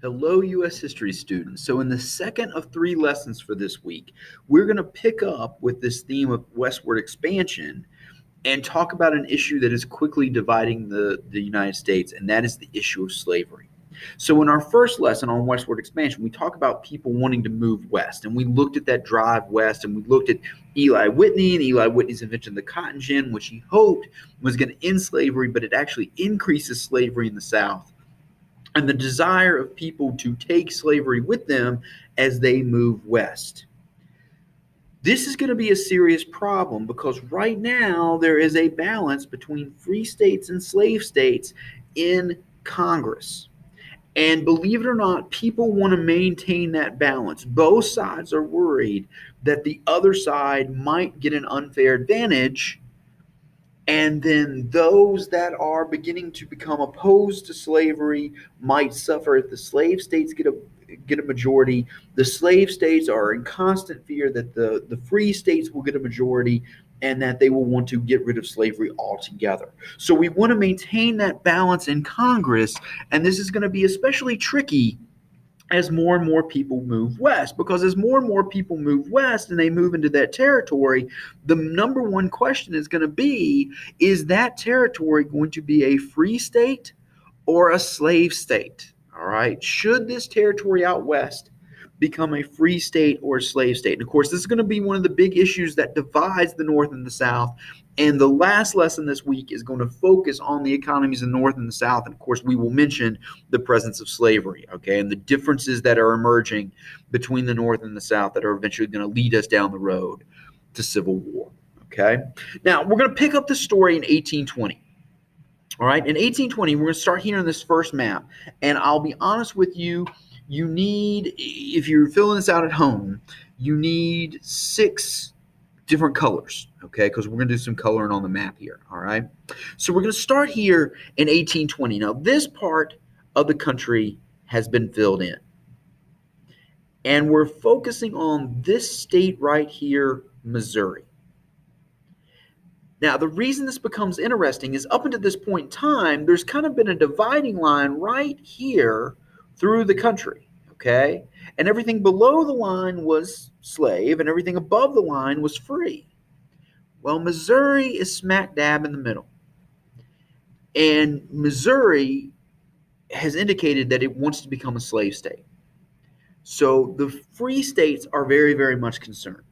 Hello, U.S. history students. So, in the second of three lessons for this week, we're going to pick up with this theme of westward expansion and talk about an issue that is quickly dividing the United States, and that is the issue of slavery. So, in our first lesson on westward expansion, we talk about people wanting to move west, and we looked at that drive west, and we looked at Eli Whitney and Eli Whitney's invention of the cotton gin, which he hoped was going to end slavery, but it actually increases slavery in the South and the desire of people to take slavery with them as they move west. This is going to be a serious problem because right now there is a balance between free states and slave states in Congress. And believe it or not, people want to maintain that balance. Both sides are worried that the other side might get an unfair advantage, and then those that are beginning to become opposed to slavery might suffer if the slave states get a majority. The slave states are in constant fear that the free states will get a majority and that they will want to get rid of slavery altogether. So we want to maintain that balance in Congress, and this is going to be especially tricky as more and more people move west. Because as more and more people move west and they move into that territory, the number one question is going to be, is that territory going to be a free state or a slave state? All right. Should this territory out west become a free state or a slave state? And of course, this is going to be one of the big issues that divides the North and the South. And the last lesson this week is going to focus on the economies in the North and the South. And of course, we will mention the presence of slavery, okay, and the differences that are emerging between the North and the South that are eventually going to lead us down the road to civil war, okay? Now, we're going to pick up the story in 1820. All right, in 1820, we're going to start here on this first map. And I'll be honest with you, you need, if you're filling this out at home, you need 6 different colors, okay, because we're going to do some coloring on the map here, all right? So we're going to start here in 1820. Now, this part of the country has been filled in. And we're focusing on this state right here, Missouri. Now, the reason this becomes interesting is up until this point in time, there's kind of been a dividing line right here through the country, okay? And everything below the line was slave, and everything above the line was free. Well, Missouri is smack dab in the middle. And Missouri has indicated that it wants to become a slave state. So the free states are very, very much concerned.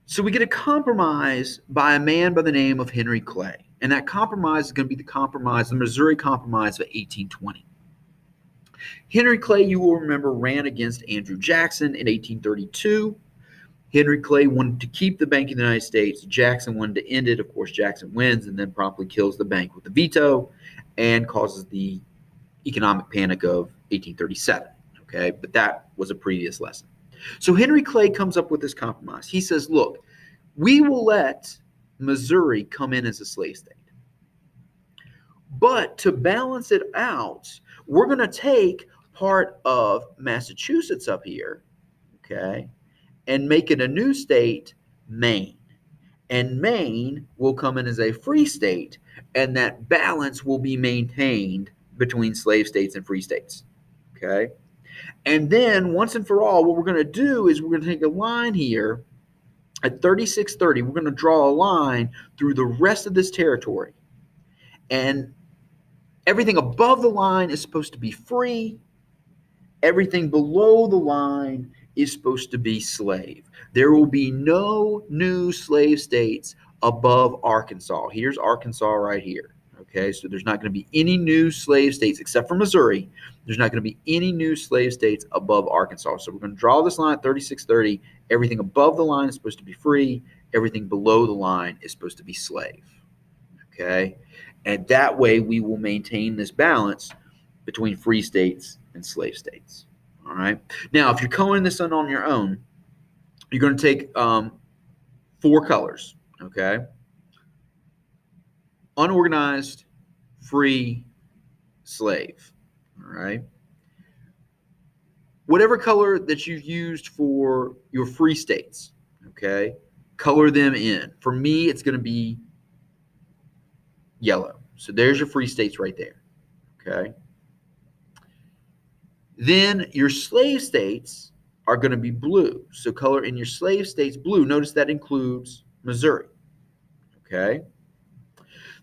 So we get a compromise by a man by the name of Henry Clay. And that compromise is going to be the Missouri Compromise of 1820. Henry Clay, you will remember, ran against Andrew Jackson in 1832. Henry Clay wanted to keep the Bank of the United States. Jackson wanted to end it. Of course, Jackson wins and then promptly kills the bank with a veto and causes the economic panic of 1837. Okay, but that was a previous lesson. So Henry Clay comes up with this compromise. He says, look, we will let Missouri come in as a slave state. But to balance it out, we're going to take part of Massachusetts up here, okay, and make it a new state, Maine. And Maine will come in as a free state, and that balance will be maintained between slave states and free states, okay? And then once and for all, what we're going to do is we're going to take a line here at 3630. We're going to draw a line through the rest of this territory. And everything above the line is supposed to be free. Everything below the line is supposed to be slave. There will be no new slave states above Arkansas. Here's Arkansas right here. Okay, so there's not going to be any new slave states except for Missouri. There's not going to be any new slave states above Arkansas. So we're going to draw this line at 3630. Everything above the line is supposed to be free. Everything below the line is supposed to be slave. Okay, and that way we will maintain this balance between free states and slave states. All right. Now, if you're coloring this in on your own, you're going to take 4 colors. Okay. Unorganized, free, slave. All right. Whatever color that you've used for your free states, okay, color them in. For me, it's going to be yellow. So there's your free states right there. Okay. Then your slave states are going to be blue. So color in your slave states blue. Notice that includes Missouri. Okay.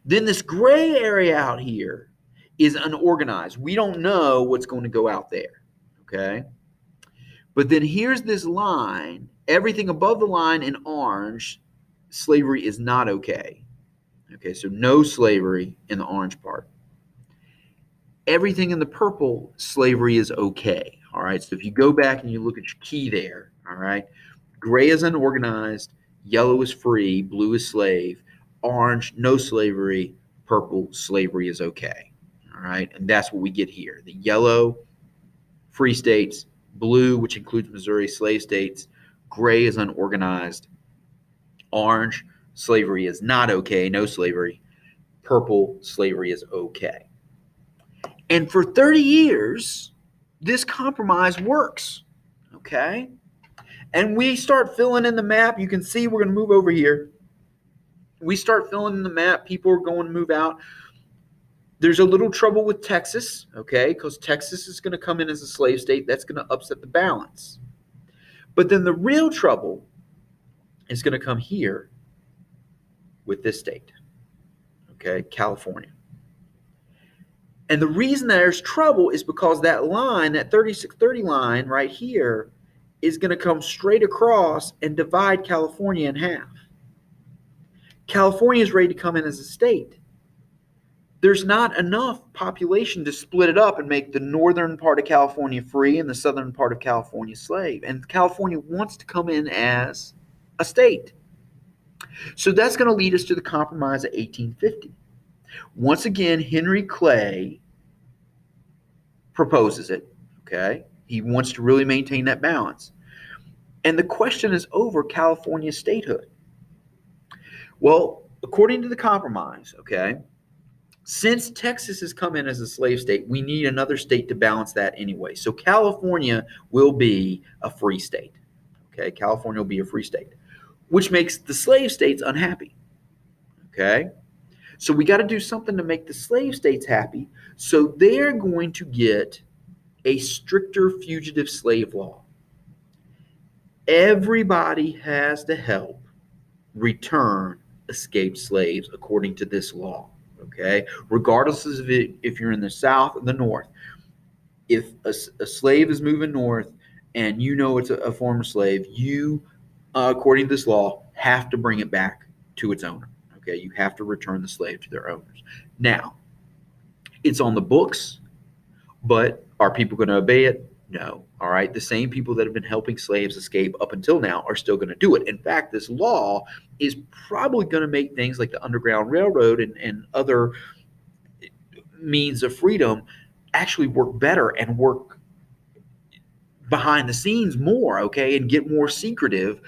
Then this gray area out here is unorganized. We don't know what's going to go out there. Okay. But then here's this line. Everything above the line in orange, slavery is not okay. Okay, so no slavery in the orange part. Everything in the purple, slavery is okay. All right, so if you go back and you look at your key there, all right, gray is unorganized, yellow is free, blue is slave, orange, no slavery, purple, slavery is okay. All right, and that's what we get here. The yellow, free states, blue, which includes Missouri, slave states, gray is unorganized, orange, slavery is not okay, no slavery, purple, slavery is okay. And for 30 years, this compromise works, okay? And we start filling in the map. You can see we're going to move over here. We start filling in the map. People are going to move out. There's a little trouble with Texas, okay, because Texas is going to come in as a slave state. That's going to upset the balance. But then the real trouble is going to come here with this state, okay, California. And the reason there's trouble is because that line, that 3630 line right here, is going to come straight across and divide California in half. California is ready to come in as a state. There's not enough population to split it up and make the northern part of California free and the southern part of California slave. And California wants to come in as a state. So that's going to lead us to the Compromise of 1850. Once again, Henry Clay proposes it, okay? He wants to really maintain that balance. And the question is over California statehood. Well, according to the compromise, okay, since Texas has come in as a slave state, we need another state to balance that anyway. So California will be a free state, okay? California will be a free state, which makes the slave states unhappy, okay? So we got to do something to make the slave states happy. So they're going to get a stricter fugitive slave law. Everybody has to help return escaped slaves according to this law, okay? Regardless of if you're in the South or the North. If a slave is moving north and you know it's a former slave, you, according to this law, have to bring it back to its owner, okay? You have to return the slave to their owners. Now, it's on the books, but are people going to obey it? No. All right. The same people that have been helping slaves escape up until now are still going to do it. In fact, this law is probably going to make things like the Underground Railroad and other means of freedom actually work better and work behind the scenes more, okay, and get more secretive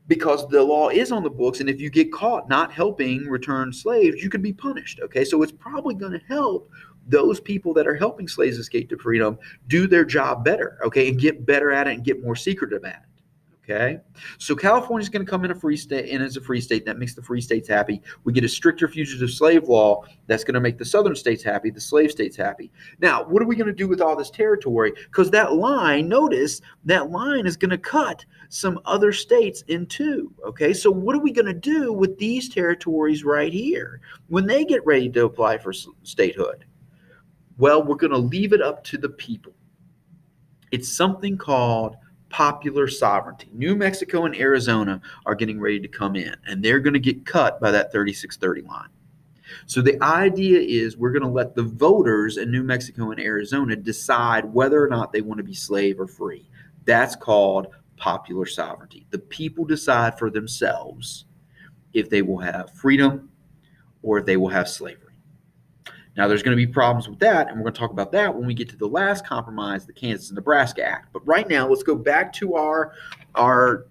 because the law is on the books. And if you get caught not helping return slaves, you could be punished, okay? So it's probably going to help those people that are helping slaves escape to freedom do their job better, okay, and get better at it and get more secretive at it, okay? So California's going to come in a free state, and as a free state, that makes the free states happy. We get a stricter fugitive slave law that's going to make the southern states happy, the slave states happy. Now, what are we going to do with all this territory? Because that line, notice, that line is going to cut some other states in two, okay? So what are we going to do with these territories right here when they get ready to apply for statehood? Well, we're going to leave it up to the people. It's something called popular sovereignty. New Mexico and Arizona are getting ready to come in, and they're going to get cut by that 3630 line. So the idea is we're going to let the voters in New Mexico and Arizona decide whether or not they want to be slave or free. That's called popular sovereignty. The people decide for themselves if they will have freedom or if they will have slavery. Now, there's going to be problems with that, and we're going to talk about that when we get to the last compromise, the Kansas and Nebraska Act. But right now, let's go back to our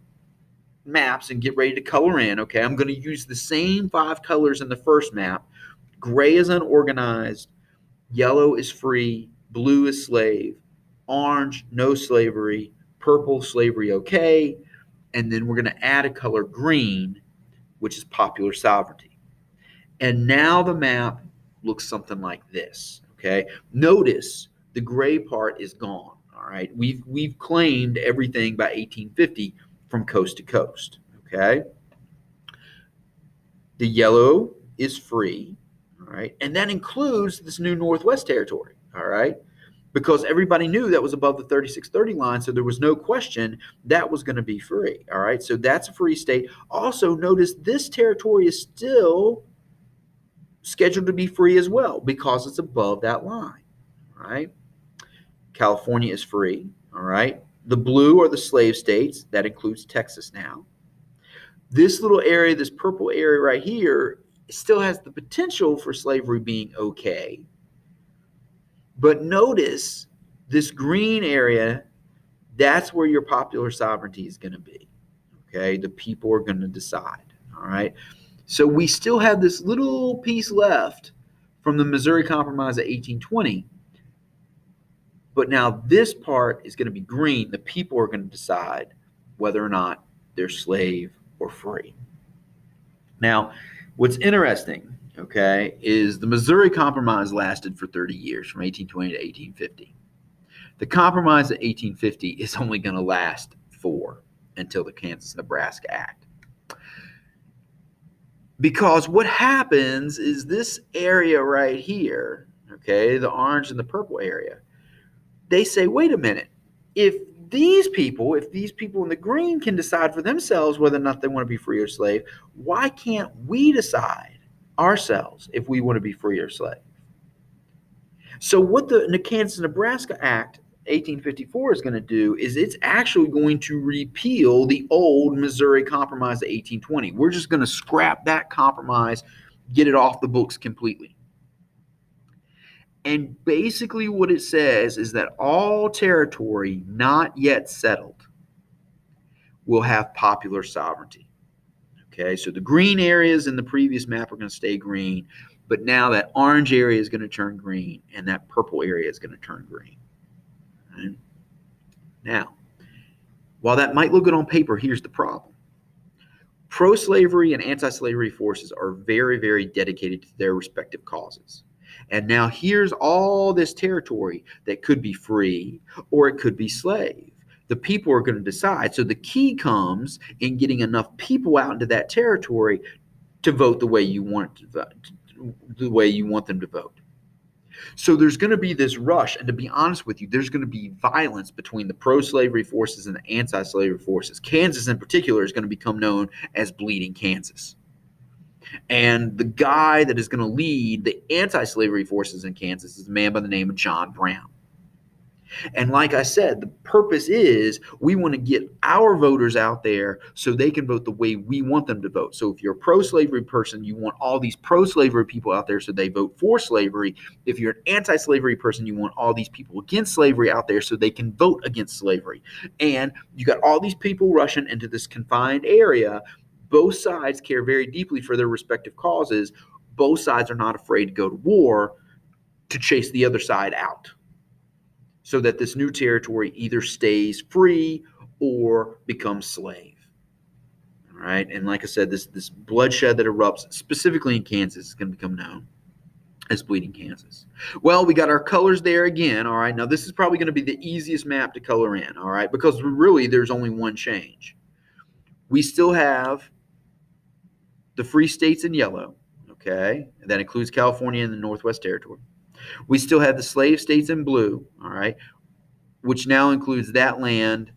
maps and get ready to color in, okay? I'm going to use the same 5 colors in the first map. Gray is unorganized, yellow is free, blue is slave, orange, no slavery, purple, slavery okay, and then we're going to add a color green, which is popular sovereignty. And now the map looks something like this, okay? Notice The gray part is gone. All right. We've claimed everything by 1850 from coast to coast. Okay. The yellow is free. All right. And that includes this new Northwest Territory. All right. Because everybody knew that was above the 3630 line. So there was no question that was going to be free. All right. So that's a free state. Also, notice this territory is still scheduled to be free as well because it's above that line. All right. California is free. All right. The blue are the slave states. That includes Texas now. This little area, this purple area right here, still has the potential for slavery being okay. But notice this green area, that's where your popular sovereignty is going to be. Okay. The people are going to decide. All right. So we still have this little piece left from the Missouri Compromise of 1820. But now this part is going to be green. The people are going to decide whether or not they're slave or free. Now, what's interesting, okay, is the Missouri Compromise lasted for 30 years, from 1820 to 1850. The Compromise of 1850 is only going to last 4 until the Kansas-Nebraska Act. Because what happens is this area right here, okay, the orange and the purple area, they say, wait a minute, if these people in the green can decide for themselves whether or not they want to be free or slave, why can't we decide ourselves if we want to be free or slave? So what the Kansas-Nebraska Act 1854 is going to do is it's actually going to repeal the old Missouri Compromise of 1820. We're just going to scrap that compromise, get it off the books completely. And basically what it says is that all territory not yet settled will have popular sovereignty. Okay, so the green areas in the previous map are going to stay green, but now that orange area is going to turn green and that purple area is going to turn green. Right? Now, while that might look good on paper, here's the problem. Pro-slavery and anti-slavery forces are very, very dedicated to their respective causes. And now here's all this territory that could be free or it could be slave. The people are going to decide. So the key comes in getting enough people out into that territory to vote the way you want to vote, the way you want them to vote. So there's going to be this rush, and to be honest with you, there's going to be violence between the pro-slavery forces and the anti-slavery forces. Kansas in particular is going to become known as Bleeding Kansas. And the guy that is going to lead the anti-slavery forces in Kansas is a man by the name of John Brown. And like I said, the purpose is we want to get our voters out there so they can vote the way we want them to vote. So if you're a pro-slavery person, you want all these pro-slavery people out there so they vote for slavery. If you're an anti-slavery person, you want all these people against slavery out there so they can vote against slavery. And you got all these people rushing into this confined area. Both sides care very deeply for their respective causes. Both sides are not afraid to go to war to chase the other side out, so that this new territory either stays free or becomes slave. All right. And like I said, this bloodshed that erupts specifically in Kansas is going to become known as Bleeding Kansas. Well, we got our colors there again. All right. Now, this is probably going to be the easiest map to color in. All right. Because really, there's only one change. We still have the free states in yellow. Okay. And that includes California and the Northwest Territory. We still have the slave states in blue, all right, which now includes that land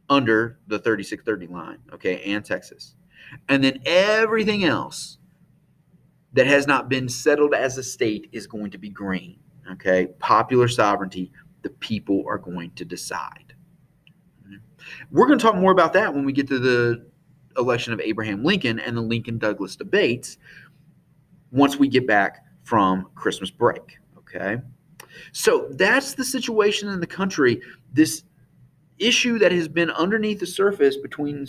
under the 3630 line, okay, and Texas. And then everything else that has not been settled as a state is going to be green, okay? Popular sovereignty, the people are going to decide. We're going to talk more about that when we get to the election of Abraham Lincoln and the Lincoln-Douglas debates once we get back from Christmas break, okay? So that's the situation in the country. This issue that has been underneath the surface between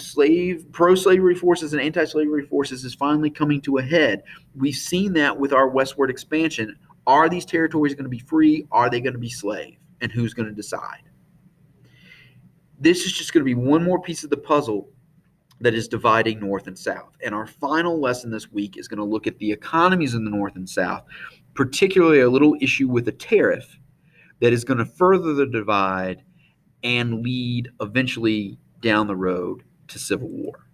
pro-slavery forces and anti-slavery forces is finally coming to a head. We've seen that with our westward expansion. Are these territories going to be free? Are they going to be slave? And who's going to decide? This is just going to be one more piece of the puzzle that is dividing North and South. And our final lesson this week is going to look at the economies in the North and South, particularly a little issue with a tariff that is going to further the divide and lead eventually down the road to civil war.